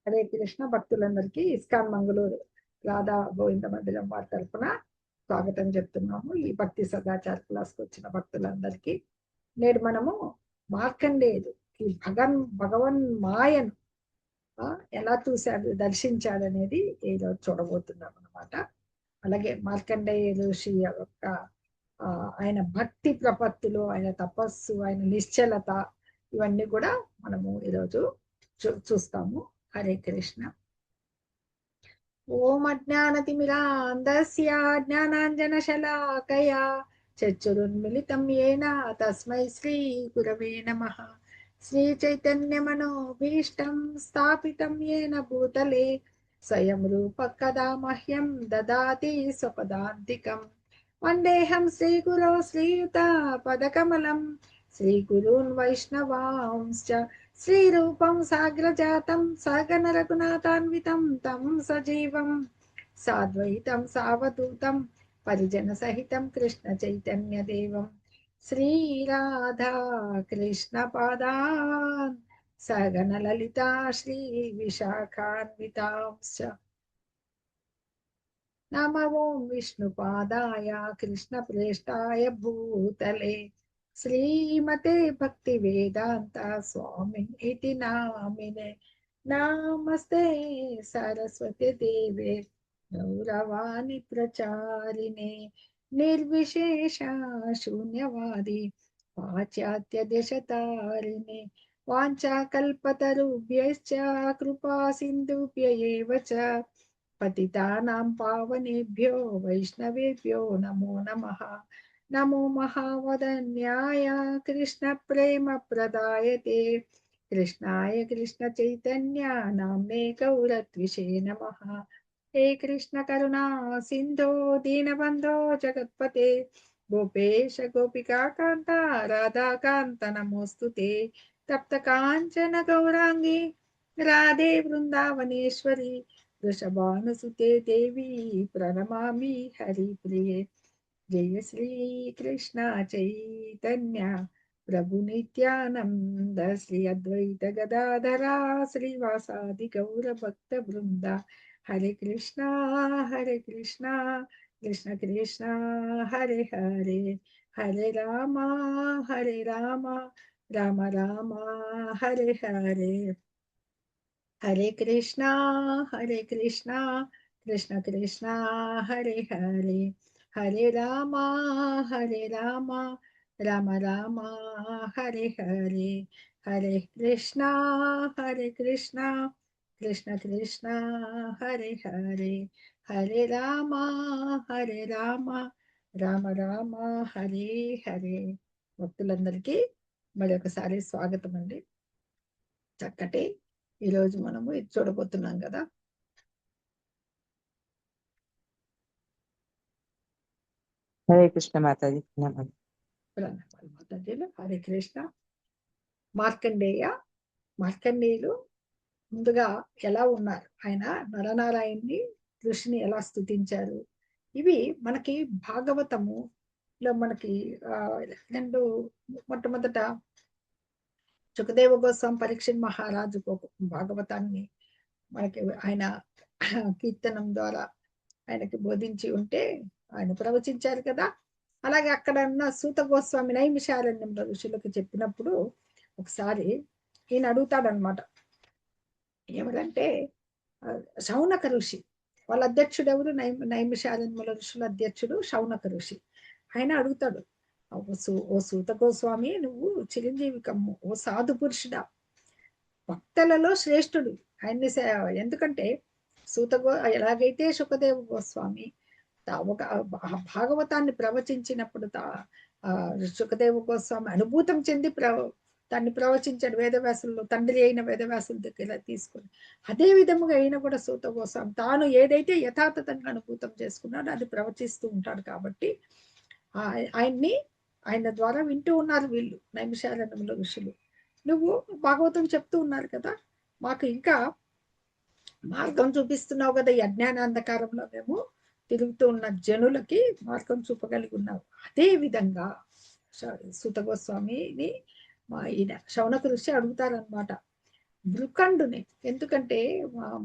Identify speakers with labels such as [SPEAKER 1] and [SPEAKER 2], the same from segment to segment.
[SPEAKER 1] హరే కృష్ణ. భక్తులందరికీ ఇస్కాన్ మంగళూరు రాధా గోవింద మందిరం వారి తరఫున స్వాగతం చెప్తున్నాము. ఈ భక్తి సదాచార క్లాస్కి వచ్చిన భక్తులందరికీ నేడు మనము మార్కండేయుడు ఈ భగవన్ మాయను ఎలా చూశాడు, దర్శించాడు అనేది ఈరోజు చూడబోతున్నాం అనమాట. అలాగే మార్కండేయ ఋషి యొక్క ఆయన భక్తి ప్రపత్తులు, ఆయన తపస్సు, ఆయన నిశ్చలత, ఇవన్నీ కూడా మనము ఈరోజు చూస్తాము. హరే కృష్ణ. ఓం అజ్ఞానతిమిరాంధస్య జ్ఞానాంజనశలాకయా చక్షురున్మిళితం యేన తస్మై శ్రీ గురవే నమః. శ్రీ చైతన్యమనోభీష్టం స్థాపితం యేన భూతలే స్వయం రూప కదా మహ్యం దదాతి స్వపదాంతికం. వందేహం శ్రీగురో శ్రీయుత పదకమలం శ్రీగురూన్ వైష్ణవాంశ్చ శ్రీరూపం సాగ్రజాతం సగన రఘునాథాన్వితం తం సజీవం సాద్వైతం సావధూతం పరిజన సహితం కృష్ణ చైతన్య దేవం శ్రీరాధా కృష్ణ పాదాన్ సగన లలితా శ్రీ విశాఖాన్వితాంశ్చ. నమ ఓం విష్ణుపాదాయ కృష్ణ ప్రేష్టాయ భూతలే శ్రీమతే భక్తి వేదాంత స్వామి ఇతి నామినే. నమస్తే సరస్వతి దేవే గౌరవాణి ప్రచారిణే నిర్విశేష శూన్యవాది పాశ్చాత్య దేశతారిణే. వాంఛాకల్పతరుభ్యశ్చ కృపా సింధుభ్య ఏవ చ పతితానాం పావనేభ్యో వైష్ణవేభ్యో నమో నమః. నమో మహావదన్యాయ కృష్ణ ప్రేమ ప్రదాయతే కృష్ణాయ కృష్ణ చైతన్య నామ్నే గౌరత్విషే నమః. హే కృష్ణ కరుణా సింధో దీనబంధో జగత్పతే గోపేశ గోపికాకాంత రాధాకాంత నమోస్తుతే. తప్త కాంచన గౌరాంగి రాధే బృందావనేశ్వరి వృషభానుసుతే దేవి ప్రణమామి హరిప్రియే. జయ శ్రీ కృష్ణ చైతన్య ప్రభు నిత్యానంద శ్రీ అద్వైత గదాధరా శ్రీవాసాది గౌర భక్త బృంద. హరే కృష్ణ కృష్ణ కృష్ణ హరే హరే, హరే రామ రామ రామ హరే హరే. హరే కృష్ణ కృష్ణ కృష్ణ హరే హరే, హరే రామ రామ రామ హరే హరే. హరే కృష్ణ కృష్ణ కృష్ణ హరే హరే, హరే రామ రామ హరే హరే. భక్తులందరికీ మరొకసారి స్వాగతం అండి. చక్కటి ఈరోజు మనము ఇది చూడబోతున్నాం కదా.
[SPEAKER 2] హరే కృష్ణ మాతాజీ.
[SPEAKER 1] మాతాజీలు హరే కృష్ణ. మార్కండేయులు ముందుగా ఎలా ఉన్నారు, ఆయన నరనారాయణ్ణి ఋషిని ఎలా స్తుతించారు, ఇవి మనకి భాగవతములో మనకి రెండు మొట్టమొదట సుఖదేవ గోస్వామి పరీక్షణ్ మహారాజు భాగవతాన్ని మనకి ఆయన కీర్తనం ద్వారా ఆయనకి బోధించి ఉంటే ఆయన ప్రవచించారు కదా. అలాగే అక్కడ ఉన్న సూత గోస్వామి నైమిషారణ్యంలో ఋషులకు చెప్పినప్పుడు ఒకసారి ఈయన అడుగుతాడనమాట. ఏమిటంటే శౌనక ఋషి వాళ్ళ అధ్యక్షుడు ఎవరు, నైమిషారణ్యముల ఋషుల అధ్యక్షుడు శౌనక ఋషి. ఆయన అడుగుతాడు, ఓ సూత గోస్వామి, నువ్వు చిరంజీవి కమ్ము, ఓ సాధు పురుషుడా, భక్తులలో శ్రేష్ఠుడు ఆయన్ని. ఎందుకంటే ఎలాగైతే సుఖదేవ గోస్వామి ఒక భాగవతాన్ని ప్రవచించినప్పుడు సుఖదేవ గోస్వామి అనుభూతం చెంది దాన్ని ప్రవచించాడు వేదవ్యాసుల్లో, తండ్రి అయిన వేదవ్యాసుల దగ్గర తీసుకుని. అదే విధముగా అయినా కూడా సూత గోస్వామి తాను ఏదైతే యథాతథంగా అనుభూతం చేసుకున్నాడో అది ప్రవచిస్తూ ఉంటాడు. కాబట్టి ఆయన ద్వారా వింటూ ఉన్నారు వీళ్ళు నైమిషారణ్యంలో ఋషులు. నువ్వు భాగవతం చెప్తూ ఉన్నారు కదా, మాకు ఇంకా మార్గం చూపిస్తున్నావు కదా, ఈ అజ్ఞాన అంధకారంలో మేము తిరుగుతూ ఉన్న జనులకి మార్గం చూపగలిగి ఉన్నావు. అదే విధంగా సూత గోస్వామిని ఈయన శౌనక ఋషి అడుగుతారనమాట, భృకండుని. ఎందుకంటే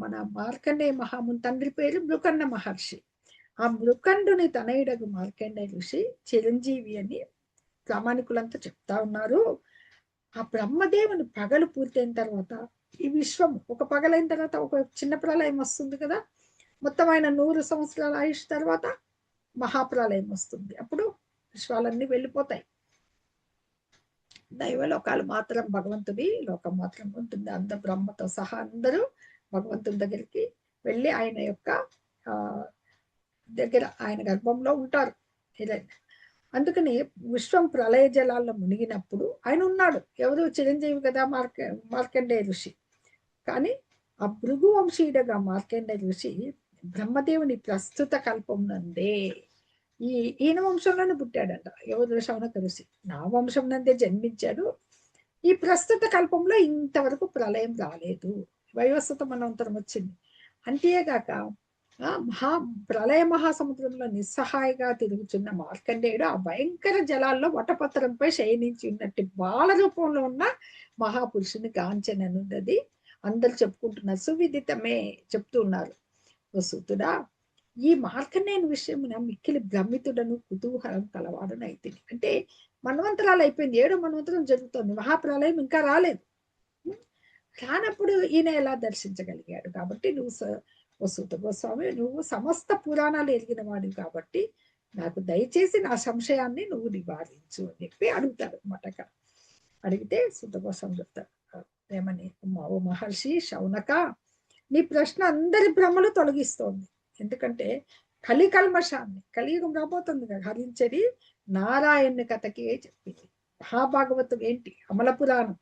[SPEAKER 1] మన మార్కండేయ మహాముని తండ్రి పేరు భృకండ మహర్షి. ఆ భృకండుని తనయుడగు మార్కండేయ ఋషి చిరంజీవి అని ప్రామాణికులంతా చెప్తా ఉన్నారు. ఆ బ్రహ్మదేవుని పగలు పూర్తయిన తర్వాత ఈ విశ్వం ఒక పగలైన తర్వాత ఒక చిన్న ప్రళయం వస్తుంది కదా, మొత్తం ఆయన 100 సంవత్సరాల ఆయుష్ తర్వాత మహాప్రళయం వస్తుంది. అప్పుడు విశ్వాలన్నీ వెళ్ళిపోతాయి. దైవలోకాలు మాత్రం భగవంతుడి లోకం మాత్రం ఉంటుంది. అంత బ్రహ్మతో సహా అందరూ భగవంతుడి దగ్గరికి వెళ్ళి ఆయన యొక్క ఆ దగ్గర ఆయన గర్భంలో ఉంటారు. అందుకని విశ్వం ప్రళయ జలాల్లో మునిగినప్పుడు ఆయన ఉన్నాడు. ఎవరు? చిరంజీవి కదా, మార్కండేయ ఋషి. కానీ ఆ భృగు వంశీయుడగా మార్కండేయ ఋషి బ్రహ్మదేవుని ప్రస్తుత కల్పం నందే ఈయన వంశంలోనే పుట్టాడంట. ఎవరు? శౌనక ఋషి. నా వంశం నందే జన్మించాడు. ఈ ప్రస్తుత కల్పంలో ఇంతవరకు ప్రళయం రాలేదు, వైవస్వత మన్వంతరం వచ్చింది. అంతేగాక ప్రళయ మహాసముద్రంలో నిస్సహాయిగా తిరుగుతున్న మార్కండేయుడు ఆ భయంకర జలాల్లో వటపత్రంపై శయనించి ఉన్నట్టు బాల రూపంలో ఉన్న మహాపురుషుని గాంచననున్నది అందరు చెప్పుకుంటున్నారు. సువిదితమే చెప్తూ ఉన్నారు. వసుతుడా, ఈ మార్కండేయుని విషయమున మిక్కిలి భ్రమితుడను కుతూహలం కలవాడనైతిని. అంటే మన్వంతరాలు అయిపోయింది, 7వ మన్వంతరం జరుగుతుంది, మహాప్రలయం ఇంకా రాలేదు. రానప్పుడు ఈయన ఎలా దర్శించగలిగాడు? కాబట్టి వసుత గోస్వామి, నువ్వు సమస్త పురాణాలు ఎరిగిన వాడివి కాబట్టి నాకు దయచేసి నా సంశయాన్ని నువ్వు నివారించు అని చెప్పి అడుగుతాడు అనమాట. అడిగితే సుత గోస్వామి చెప్తాడు ఏమని, ఓ మహర్షి శౌనక, నీ ప్రశ్న అందరి భ్రమలు తొలగిస్తోంది. ఎందుకంటే కల్మషాన్ని, కలియుగం రాబోతుంది కదా, హరించేది నారాయణుని కథకి చెప్పింది. మహాభాగవతం ఏంటి? అమల పురాణం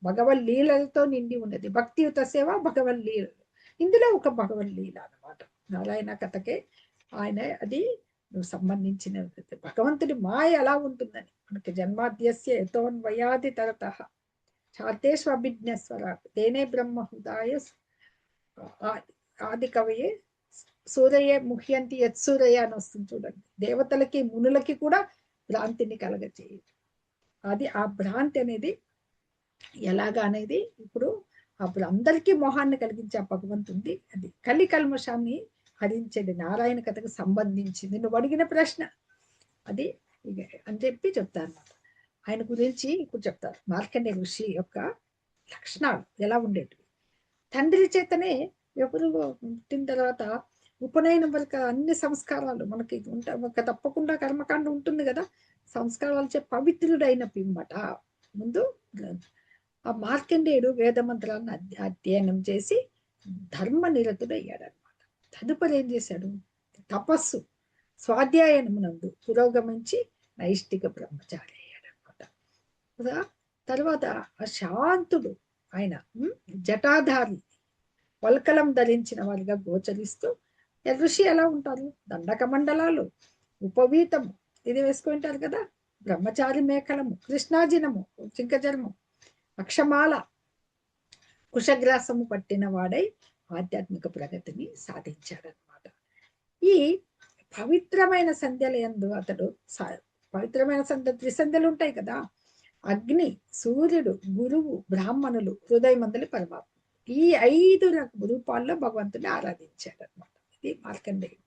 [SPEAKER 1] భగవన్ లీలలతో నిండి ఉన్నది. భక్తియుత సేవ భగవన్ లీలలు, ఇందులో ఒక భగవన్ లీల అనమాట. నారాయణ కథకే ఆయన అది సంబంధించిన భగవంతుడి మాయ ఎలా ఉంటుందని. మనకి జన్మాద్యస్య యతోన్వయాది తరత చాతేష్వభిజ్ఞస్వర తేనే బ్రహ్మ హృదయ ఆది కవయే సూరయే ముహ్యంతి యత్సూరయ అని వస్తుంది చూడండి. దేవతలకి మునులకి కూడా భ్రాంతిని కలగచేయదు. అది ఆ భ్రాంతి అనేది ఎలాగా అనేది ఇప్పుడు అప్పుడు అందరికీ మోహాన్ని కలిగించే ఆ భగవంతుంది. అది కల్మషాన్ని హరించేది నారాయణ కథకు సంబంధించింది. నువ్వు అడిగిన ప్రశ్న అది అని చెప్పి చెప్తారు. ఆయన గురించి ఇప్పుడు చెప్తారు. మార్కండేయ ఋషి యొక్క లక్షణాలు ఎలా ఉండేటివి. తండ్రి చేతనే ఎవరు పుట్టిన తర్వాత ఉపనయనం వరకు అన్ని సంస్కారాలు మనకి ఉంటాయి. తప్పకుండా కర్మకాండ ఉంటుంది కదా, సంస్కారాలు చే పవిత్రుడైన పిమ్మట ముందు ఆ మార్కండేయుడు వేద మంత్రాలను అధ్యయనం చేసి ధర్మ నిరతుడయ్యాడు అనమాట. తదుపరి ఏం చేశాడు? తపస్సు స్వాధ్యాయనమునందు పురోగమించి నైష్టిక బ్రహ్మచారి అయ్యాడు అనమాట. తర్వాత ఆ శాంతుడు ఆయన జటాధారి వల్కలం ధరించిన వారిగా గోచరిస్తూ, ఋషి ఎలా ఉంటారు? దండక మండలాలు, ఉపవీతము ఇది వేసుకుంటారు కదా, బ్రహ్మచారి మేఖలము, కృష్ణాజినము, చింకజర్ము, అక్షమాల, కుశగ్రాసము పట్టిన వాడై ఆధ్యాత్మిక ప్రగతిని సాధించాడనమాట. ఈ పవిత్రమైన సంధ్యల యందు అతడు పవిత్రమైన త్రిసంధ్యలు ఉంటాయి కదా, అగ్ని, సూర్యుడు, గురువు, బ్రాహ్మణులు, హృదయమందలి పరమాత్మ, ఈ 5 రూపాల్లో భగవంతుని ఆరాధించాడు అనమాట. ఇది మార్కండేయుడు.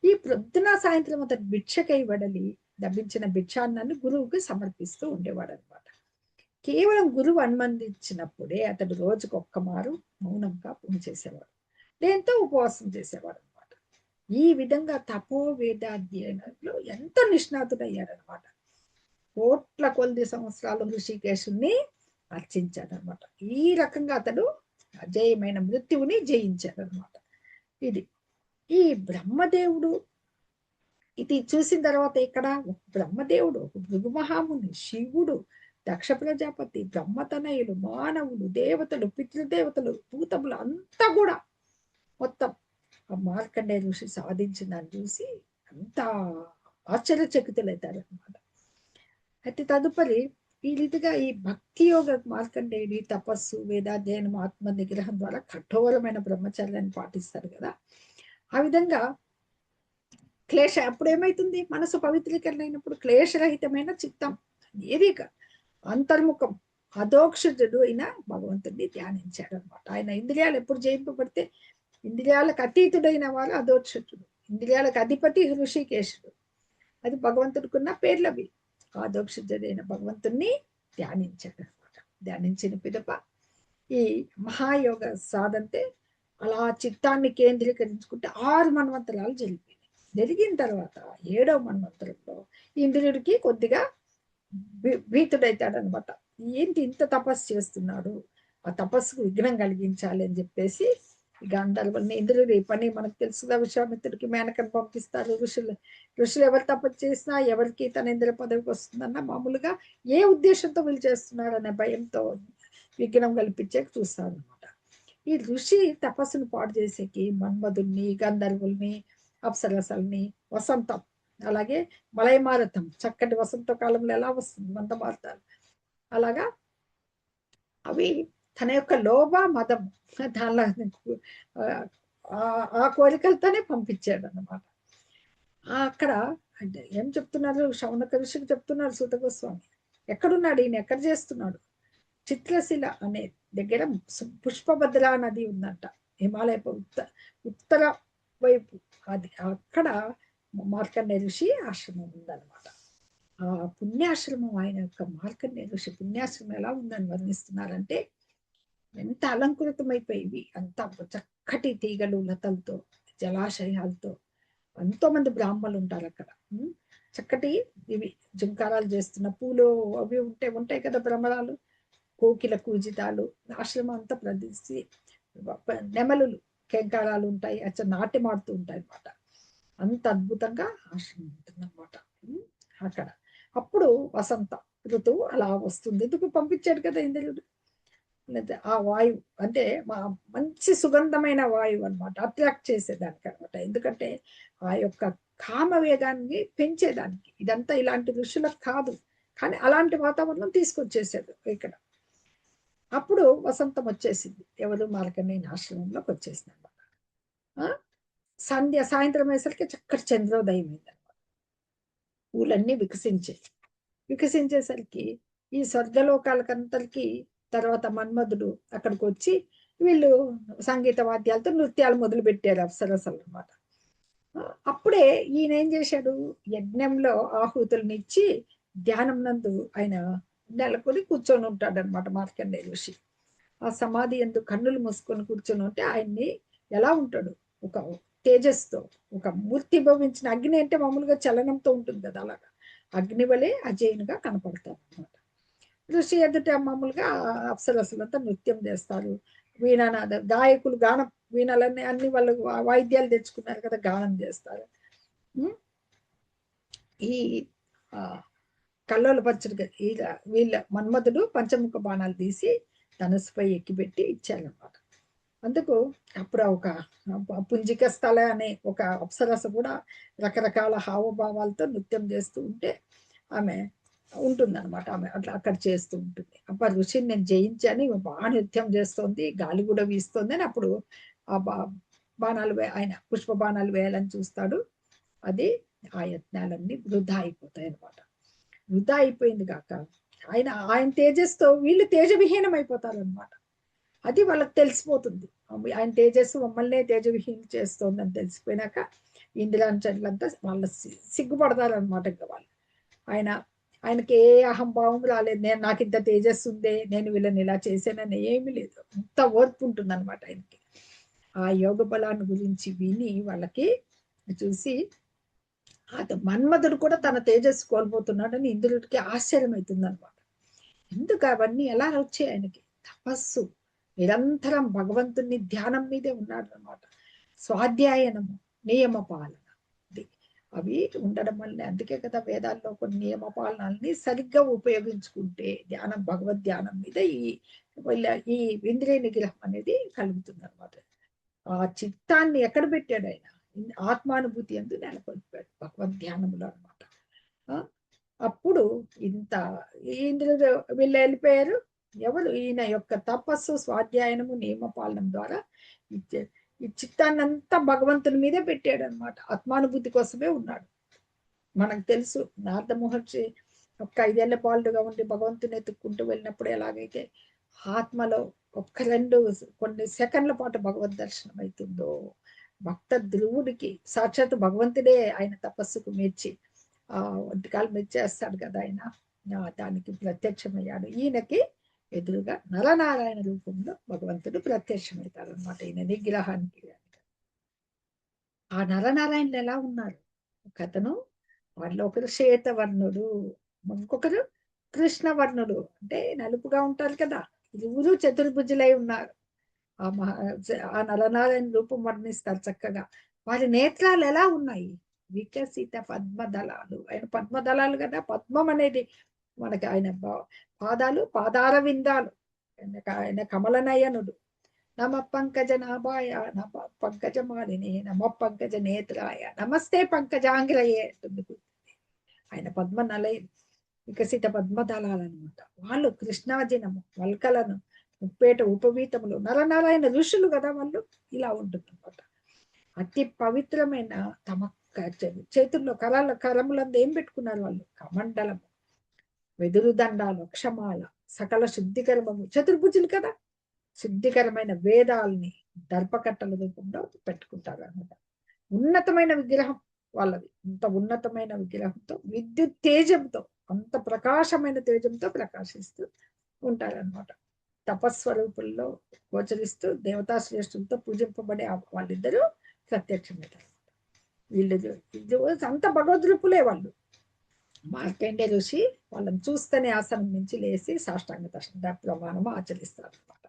[SPEAKER 1] ఈ ప్రొద్దున సాయంత్రం అతడు భిక్షకై వడలి లభించిన భిక్షాన్నాన్ని గురువుకి సమర్పిస్తూ ఉండేవాడు అనమాట. కేవలం గురువు అనుమతించినప్పుడే అతడు రోజుకు ఒక్కమారు మౌనంగా పూజ చేసేవాడు, దేంతో ఉపవాసం చేసేవాడు అనమాట. ఈ విధంగా తపో వేదాధ్యయనంలో ఎంతో నిష్ణాతుడయ్యాడనమాట. కోట్ల కొద్ది సంవత్సరాలు ఋషికేశుని అర్చించాడనమాట. ఈ రకంగా అతడు అజేయమైన మృత్యువుని జయించాడనమాట. ఈ బ్రహ్మదేవుడు ఇది చూసిన తర్వాత ఇక్కడ బ్రహ్మదేవుడు, భృగు మహాముని, శివుడు, దక్ష ప్రజాపతి, బ్రహ్మతనయులు, మానవులు, దేవతలు, పితృదేవతలు, భూతములు అంతా కూడా మొత్తం ఆ మార్కండేయ ఋషి సాధించిందని చూసి అంతా ఆశ్చర్యచకితులవుతారనమాట. అయితే తదుపరి ఈ రీతిగా ఈ భక్తి యోగ మార్కండేయుడి తపస్సు, వేదాధ్యయనం, ఆత్మ నిగ్రహం ద్వారా కఠోరమైన బ్రహ్మచర్యాన్ని పాటిస్తారు కదా. ఆ విధంగా అప్పుడు ఏమైతుంది? మనసు పవిత్రీకరణ అయినప్పుడు క్లేశరహితమైన చిత్తం, ఏది అంతర్ముఖం, అధోక్షజుడు అయిన భగవంతుడిని ధ్యానించాడు అనమాట. ఆయన ఇంద్రియాలు ఎప్పుడు జయింపబడితే ఇంద్రియాలకు అతీతుడైన వారు అధోక్షజుడు, ఇంద్రియాలకు అధిపతి హృషికేశుడు. అది భగవంతుడికున్న పేర్లవి. అధోక్షజుడైన భగవంతుణ్ణి ధ్యానించాడు అనమాట. ధ్యానించిన పిదప ఈ మహాయోగ సాధంతే అలా చిత్తాన్ని కేంద్రీకరించుకుంటే 6 మన్వంతరాలు జరిగిపోయినాయి. జరిగిన తర్వాత 7వ మన్వంతరంలో ఇంద్రుడికి కొద్దిగా భీతుడైతాడు అనమాట. ఏంటి ఇంత తపస్సు చేస్తున్నాడు, ఆ తపస్సుకు విఘ్నం కలిగించాలి అని చెప్పేసి గంధర్వుల్ని ఇంద్రుడి పని మనకు తెలుసుగా, విశ్వామిత్రుడికి మేనకను పంపిస్తారు. ఋషులు ఎవరు తపస్సు చేసినా ఎవరికి తన ఇంద్ర పదవికి వస్తుందన్న మామూలుగా ఏ ఉద్దేశంతో వీళ్ళు చేస్తున్నారు అనే భయంతో విఘ్నం కల్పించే చూస్తారు అనమాట. ఈ ఋషి తపస్సును పాడు చేసేకి మన్మధుల్ని, గంధర్వుల్ని, అప్సరసల్ని, వసంతం, అలాగే మలయమారతం, చక్కటి వసంత కాలంలో ఎలా వస్తుంది మందమారుతారు, అలాగా అవి తన యొక్క లోభ మదం దానిలో ఆ కోరికలతోనే పంపించాడు అన్నమాట. అక్కడ అంటే ఏం చెప్తున్నారు, శౌనక ఋషికి చెప్తున్నారు సూత గోస్వామి, ఎక్కడున్నాడు ఈయన, ఎక్కడ చేస్తున్నాడు? చిత్రశిల అనే దగ్గర పుష్పభద్ర నది ఉందంట, హిమాలయ ఉత్తర వైపు. అది అక్కడ మార్కండేయ ఋషి ఆశ్రమం ఉందన్నమాట. ఆ పుణ్యాశ్రమం, ఆయన యొక్క మార్కండేయ ఋషి పుణ్యాశ్రమం ఎలా ఉందని వర్ణిస్తున్నారంటే, ఎంత అలంకృతమైపోయింది, అంత చక్కటి తీగలు లతలతో, జలాశయాలతో, ఎంతో మంది బ్రాహ్మణులు ఉంటారు అక్కడ. చక్కటి ఇవి జంకారాలు చేస్తున్న పూలు అవి ఉంటాయి కదా, భ్రమరాలు, కోకిల కూజితాలు, ఆశ్రమం అంతా ప్రదేశి నెమలు కేంకారాలు ఉంటాయి, నాట్యం ఆడుతూ ఉంటాయి అన్నమాట. అంత అద్భుతంగా ఆశ్రమం ఉంటుందన్నమాట అక్కడ. అప్పుడు వసంత ఋతువు అలా వస్తుంది. ఎందుకు పంపించాడు కదా ఇంద్రుడు, ఆ వాయువు అంటే మంచి సుగంధమైన వాయువు అనమాట, అట్రాక్ట్ చేసేదానికి అనమాట. ఎందుకంటే ఆ యొక్క కామ వేగాన్ని పెంచేదానికి. ఇదంతా ఇలాంటి ఋషులకు కాదు, కానీ అలాంటి వాతావరణం తీసుకొచ్చేసాడు ఇక్కడ. అప్పుడు వసంతం వచ్చేసింది, ఎవరు మార్కండేయ ఆశ్రమంలోకి వచ్చేసింది అనమాట. సాయంత్రం అయ్యేసరికి చక్కటి చంద్రోదయం అయిందనమాట. పూలన్నీ వికసించేసరికి ఈ స్వర్గలోకాలకంతరికి తర్వాత మన్మధుడు అక్కడికి వచ్చి వీళ్ళు సంగీత వాద్యాలతో నృత్యాలు మొదలు పెట్టారు, అప్సరసలు అనమాట. అప్పుడే ఈయన ఏం చేశాడు, యజ్ఞంలో ఆహుతుల్ని ఇచ్చి ధ్యానం నందు ఆయన నెలకొని కూర్చొని ఉంటాడు అనమాట మార్కండేయ ఋషి. ఆ సమాధి ఎందుకు కన్నులు మూసుకొని కూర్చొని ఉంటే ఆయన్ని ఎలా ఉంటాడు, ఒక తేజస్తో, ఒక మూర్తి భవించిన అగ్ని అంటే మామూలుగా చలనంతో ఉంటుంది కదా, అలాగా అగ్ని వలె అజయునిగా కనపడతారు అనమాట. ఋషి ఎదుట మామూలుగా అప్సరసులంతా నృత్యం చేస్తారు, వీణానాద గాయకులు గానం, వీణలన్నీ అన్ని వాళ్ళు వాయిద్యాలు తెచ్చుకున్నారు కదా, గానం చేస్తారు. ఈ కల్లోల పచ్చడిగా వీళ్ళ మన్మధుడు పంచముఖ బాణాలు తీసి ధనుసుపై ఎక్కిపెట్టి ఇచ్చారనమాట. అందుకు అప్పుడు ఒక పుంజిక స్థల అనే ఒక అప్సరస కూడా రకరకాల హావభావాలతో నృత్యం చేస్తూ ఉంటే ఆమె ఉంటుందన్నమాట. ఆమె అట్లా అక్కడ చేస్తూ ఉంటుంది. అప్పుడు ఋషిని నేను జయించాను, బాగా నృత్యం చేస్తోంది, గాలి కూడా వీస్తోంది అని అప్పుడు ఆ బాణాలు ఆయన పుష్ప బాణాలు వేయాలని చూస్తాడు. అది ఆ యత్నాలన్నీ వృధా అయిపోతాయి అనమాట. వృధా అయిపోయింది కాక ఆయన తేజస్తో వీళ్ళు తేజవిహీనం అయిపోతారు అనమాట. అది వాళ్ళకి తెలిసిపోతుంది, ఆయన తేజస్సు మమ్మల్నే తేజవిహీనం చేస్తోందని తెలిసిపోయినాక ఇంద్రాంచలంతా వాళ్ళ సిగ్గుపడతారు అనమాట. ఇంకా వాళ్ళు ఆయనకి ఏ అహంభావం రాలేదు, నాకు ఇంత తేజస్సు ఉందే, నేను వీళ్ళని ఇలా చేశానని ఏమీ లేదు, అంత ఓర్పు ఉంటుంది అనమాట ఆయనకి. ఆ యోగ బలాన్ని గురించి విని వాళ్ళకి చూసి మన్మధుడు కూడా తన తేజస్సు కోల్పోతున్నాడని ఇంద్రుడికి ఆశ్చర్యం అవుతుంది అనమాట. ఎందుకు అవన్నీ ఎలా వచ్చాయి ఆయనకి? తపస్సు, నిరంతరం భగవంతుని ధ్యానం మీదే ఉన్నాడు అనమాట. స్వాధ్యాయనము, నియమ పాలన, అవి ఉండడం వల్ల, అందుకే కదా వేదాల్లో కొన్ని నియమ పాలనల్ని సరిగ్గా ఉపయోగించుకుంటే ధ్యానం, భగవద్ ధ్యానం మీద ఈ ఇంద్రియ నిగ్రహం అనేది కలుగుతుంది అనమాట. ఆ చిత్తాన్ని ఎక్కడ పెట్టాడు ఆయన? ఆత్మానుభూతి అందు నెలకొల్పాడు భగవద్ ధ్యానములో అనమాట. అప్పుడు ఇంత ఇంద్రుడు వీళ్ళు వెళ్ళిపోయారు. ఎవరు? ఈయన యొక్క తపస్సు, స్వాధ్యాయనము, నియమపాలనం ద్వారా ఈ చిత్తాన్నంతా భగవంతుని మీదే పెట్టాడు అనమాట. ఆత్మానుభూతి కోసమే ఉన్నాడు. మనకు తెలుసు నారద మహర్షి ఒక్క 5 ఏళ్ల పాలుగా ఉండి భగవంతుని ఎత్తుక్కుంటూ వెళ్ళినప్పుడు ఎలాగైతే ఆత్మలో ఒక్క 2 కొన్ని సెకండ్ల పాటు భగవద్ దర్శనం అవుతుందో, భక్త ధ్రువుడికి సాక్షాత్ భగవంతుడే ఆయన తపస్సుకు మెచ్చి ఒంటికాలు మెచ్చేస్తాడు కదా ఆయన, దానికి ప్రత్యక్షమయ్యాడు. ఈయనకి ఎదురుగా నరనారాయణ రూపంలో భగవంతుడు ప్రత్యక్షమవుతాడు అనమాట, ఈయన నిగ్రహానికి. ఆ నరనారాయణులు ఎలా ఉన్నారు? ఒకతను వాళ్ళు ఒకరు శ్వేతవర్ణుడు, ఇంకొకరు కృష్ణవర్ణుడు, అంటే నలుపుగా ఉంటారు కదా. ఇరువురు చతుర్భుజులై ఉన్నారు. ఆ నరనారాయణ రూపం వర్ణిస్తారు చక్కగా. వారి నేత్రాలు ఎలా ఉన్నాయి? వికసిత పద్మదళాలు. ఆయన పద్మదళాలు కదా, పద్మం అనేది మనకి ఆయన పాదాలు పాదార విందాలు. ఆయన కమలనయనుడు. నమ పంకజనాభాయ నమ పంకజమాలిని నమ పంకజ నేత్రాయ నమస్తే పంకజాంగ్రయే. ఆయన పద్మనలయ వికసిత పద్మదళాలన్నమాట. వాళ్ళు కృష్ణాజినము వల్కలను ముప్పేట ఉపవీతములు నరనారాయణ ఋషులు కదా వాళ్ళు. ఇలా ఉంటుందన్నమాట. అతి పవిత్రమైన తమ చేతుల్లో కరములందు ఏం పెట్టుకున్నారు వాళ్ళు? కమండలము, వెదురు దండాలు, క్షమాల, సకల శుద్ధికరము. చతుర్భుజులు కదా, శుద్ధికరమైన వేదాలని దర్పకట్టల రూపంలో పెట్టుకుంటారు అన్నమాట. ఉన్నతమైన విగ్రహం వాళ్ళది. అంత ఉన్నతమైన విగ్రహంతో, విద్యుత్ తేజంతో, అంత ప్రకాశమైన తేజంతో ప్రకాశిస్తూ ఉంటారన్నమాట. తపస్వరూపుల్లో గోచరిస్తూ దేవతా శ్రేష్ఠులతో పూజింపబడే వాళ్ళిద్దరూ ప్రత్యక్షమవుతారు. వీళ్ళు అంత భగవద్రూపులే వాళ్ళు. మార్కండే ఋషి వాళ్ళని చూస్తేనే ఆసనం నుంచి లేచి సాష్టాంగ ప్రమాణము ఆచరిస్తారు అనమాట.